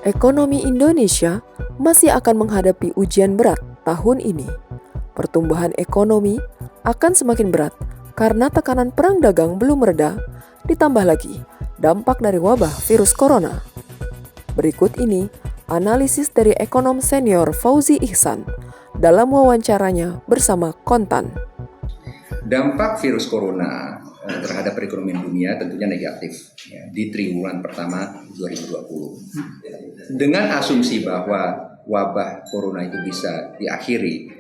Ekonomi Indonesia masih akan menghadapi ujian berat tahun ini. Pertumbuhan ekonomi akan semakin berat karena tekanan perang dagang belum mereda, ditambah lagi dampak dari wabah virus corona. Berikut ini analisis dari ekonom senior Fauzi Ihsan dalam wawancaranya bersama Kontan. Dampak virus corona terhadap perekonomian dunia tentunya negatif di triwulan pertama 2020. Dengan asumsi bahwa wabah corona itu bisa diakhiri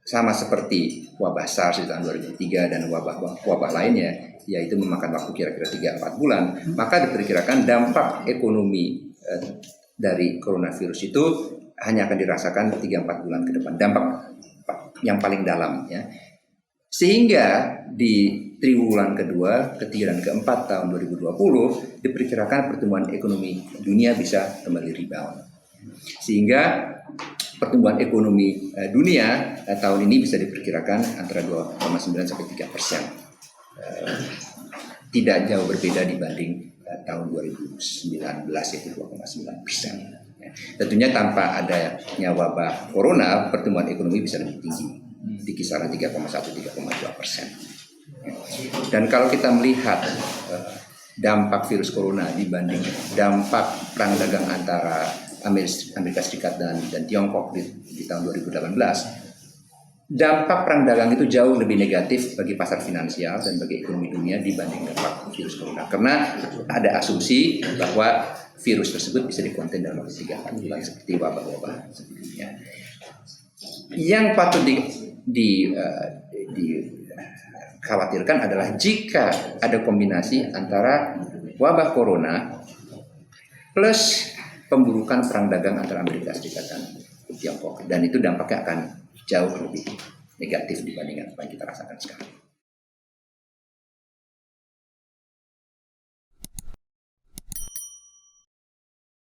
sama seperti wabah SARS di tahun 2003 dan wabah lainnya, yaitu memakan waktu kira-kira 3-4 bulan, maka diperkirakan dampak ekonomi dari coronavirus itu hanya akan dirasakan 3-4 bulan ke depan, dampak yang paling dalam ya. Sehingga di triwulan kedua, ketiga, dan keempat tahun 2020 diperkirakan pertumbuhan ekonomi dunia bisa kembali rebound. Sehingga pertumbuhan ekonomi dunia tahun ini bisa diperkirakan antara 2,9 sampai 3%. Tidak jauh berbeda dibanding tahun 2019 yaitu 2,9%. Tentunya tanpa adanya wabah corona, pertumbuhan ekonomi bisa lebih tinggi di kisaran 3,1-3,2%. Dan kalau kita melihat dampak virus corona dibanding dampak perang dagang antara Amerika Serikat dan Tiongkok di tahun 2018, dampak perang dagang itu jauh lebih negatif bagi pasar finansial dan bagi ekonomi dunia dibanding dampak virus corona. Karena ada asumsi bahwa virus tersebut bisa dikonten dalam waktu 3-4 bulan seperti wabah-wabah sebelumnya. Yang patut dikhawatirkan adalah jika ada kombinasi antara wabah corona plus pemburukan perang dagang antara Amerika Serikat dan Tiongkok, dan itu dampaknya akan jauh lebih negatif dibandingkan apa yang kita rasakan sekarang.